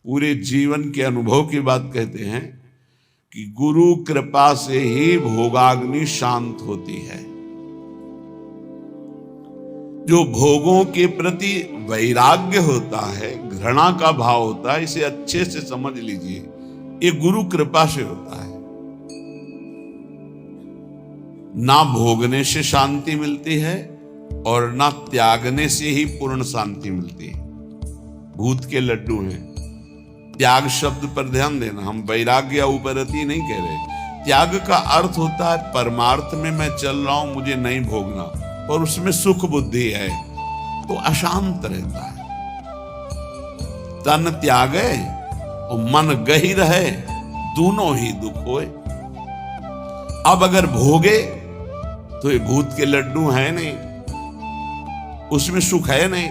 पूरे जीवन के अनुभव की बात कहते हैं कि गुरु कृपा से ही भोगाग्नि शांत होती है। जो भोगों के प्रति वैराग्य होता है, घृणा का भाव होता है, इसे अच्छे से समझ लीजिए, ये गुरु कृपा से होता है। ना भोगने से शांति मिलती है और ना त्यागने से ही पूर्ण शांति मिलती है। भूत के लड्डू हैं। त्याग शब्द पर ध्यान देना, हम वैराग्य या उपरति नहीं कह रहे। त्याग का अर्थ होता है परमार्थ में मैं चल रहा हूं, मुझे नहीं भोगना, और उसमें सुख बुद्धि है तो अशांत रहता है। तन त्यागे और मन गही रहे, दोनों ही दुख होए। अब अगर भोगे तो ये भूत के लड्डू है नहीं, उसमें सुख है नहीं।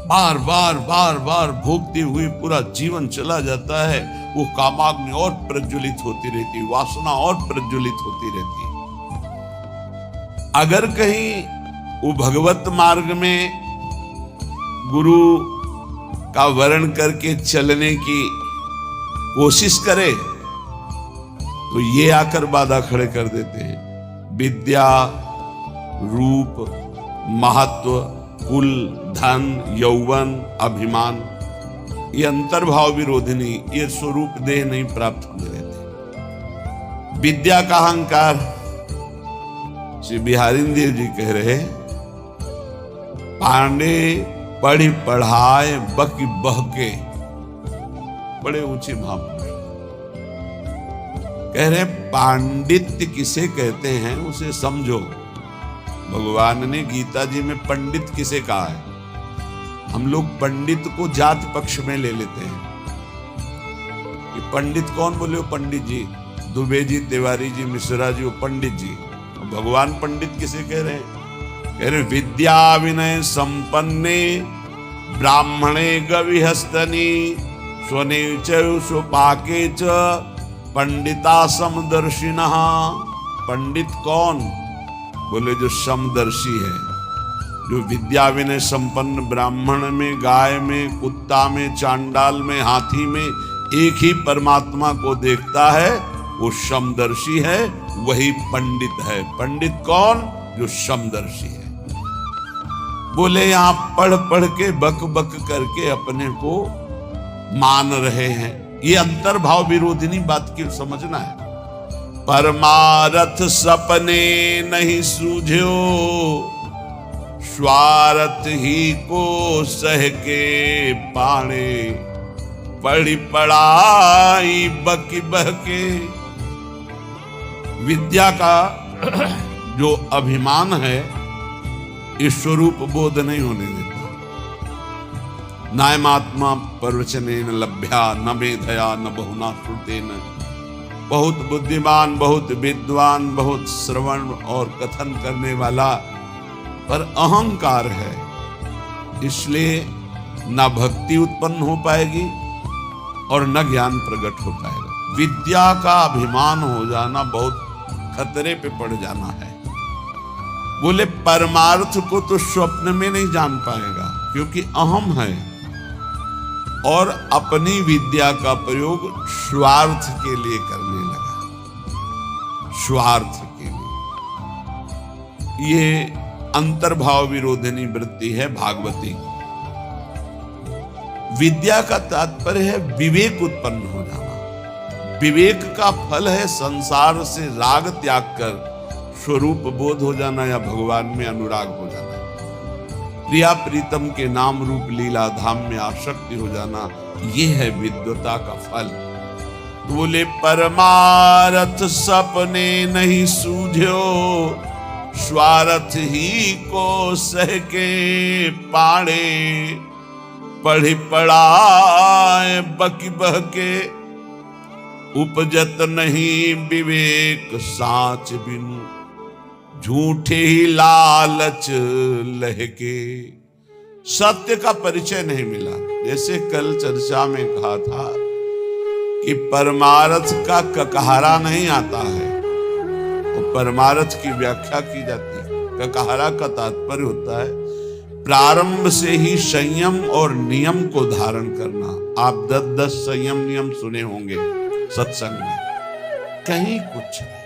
बार बार बार बार भोगते हुए पूरा जीवन चला जाता है। वो कामाग्नि और प्रज्वलित होती रहती, वासना और प्रज्वलित होती रहती। अगर कहीं वो भगवत मार्ग में गुरु का वर्ण करके चलने की कोशिश करे तो ये आकर बाधा खड़े कर देते हैं। विद्या, रूप, महत्व, कुल, धन, यौवन, अभिमान, ये अंतर्भाव विरोधिनी, ये स्वरूप देह नहीं प्राप्त होने देते। विद्या का अहंकार, श्री बिहारी देव जी कह रहे, पांडे पढ़ी पढ़ाए बकी बहके, बड़े ऊंचे भाव कह रहे, पांडित्य किसे कहते हैं उसे समझो। भगवान ने गीता जी में पंडित किसे कहा है। हम लोग पंडित को जात पक्ष में ले लेते हैं कि पंडित कौन बोले, हो पंडित जी, दुबे जी, तिवारी जी, मिश्रा जी, वो पंडित जी। भगवान पंडित किसे कह रहे हैं? कह रहे विद्या विनय संपन्ने ब्राह्मणे गविहस्तनी स्वने स्वपाके च पंडिता समदर्शिनः। पंडित कौन बोले? जो समदर्शी है, जो विद्या विनय संपन्न ब्राह्मण में, गाय में, कुत्ता में, चांडाल में, हाथी में एक ही परमात्मा को देखता है, वो समदर्शी है, वही पंडित है। पंडित कौन? जो समदर्शी है। बोले यहां पढ़ पढ़ के बक बक करके अपने को मान रहे हैं, ये अंतर्भाव विरोधिनी बात की समझना है। परमारथ सपने नहीं सूझो, स्वार्थ ही को सह के पाणे, पढ़ी पढ़ाई बकी बहके। विद्या का जो अभिमान है, इस स्वरूप बोध नहीं होने देता। नायमात्मा प्रवचनेन लभ्या न मेधया न बहुना श्रुतेन। बहुत बुद्धिमान, बहुत विद्वान, बहुत श्रवण और कथन करने वाला, पर अहंकार है, इसलिए न भक्ति उत्पन्न हो पाएगी और न ज्ञान प्रकट हो पाएगा। विद्या का अभिमान हो जाना बहुत खतरे पे पड़ जाना है। बोले परमार्थ को तो स्वप्न में नहीं जान पाएगा, क्योंकि अहम है और अपनी विद्या का प्रयोग स्वार्थ के लिए करने लगा। स्वार्थ के लिए ये अंतर्भाव विरोधिनी वृत्ति है भागवती। विद्या का तात्पर्य है विवेक उत्पन्न हो जाना। विवेक का फल है संसार से राग त्याग कर स्वरूप बोध हो जाना या भगवान में अनुराग हो जाना। प्रिया प्रीतम के नाम रूप लीला धाम में आसक्ति हो जाना, ये है विद्वता का फल। बोले परमारथ सपने नहीं सूझो, स्वार्थ ही को सह के पाड़े, पढ़ी पढ़ाए बकी बहके, उपजत नहीं विवेक साच बिनु, झूठे ही लालच लहके। सत्य का परिचय नहीं मिला। जैसे कल चर्चा में कहा था कि परमार्थ का ककहरा नहीं आता है, तो परमार्थ की व्याख्या की जाती है। ककहरा का तात्पर्य होता है प्रारंभ से ही संयम और नियम को धारण करना। आप 10-10 संयम नियम सुने होंगे सत्संग में, कहीं कुछ नहीं।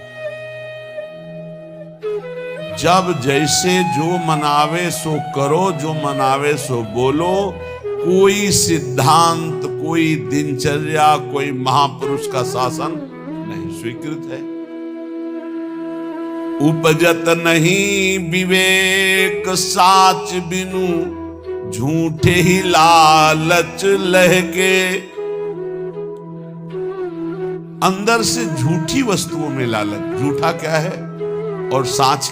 जब जैसे जो मनावे सो करो, जो मनावे सो बोलो, कोई सिद्धांत, कोई दिनचर्या, कोई महापुरुष का शासन नहीं स्वीकृत है। उपजत नहीं विवेक साच बिनु, झूठे ही लालच लहके। अंदर से झूठी वस्तुओं में लालच, झूठा क्या है और साच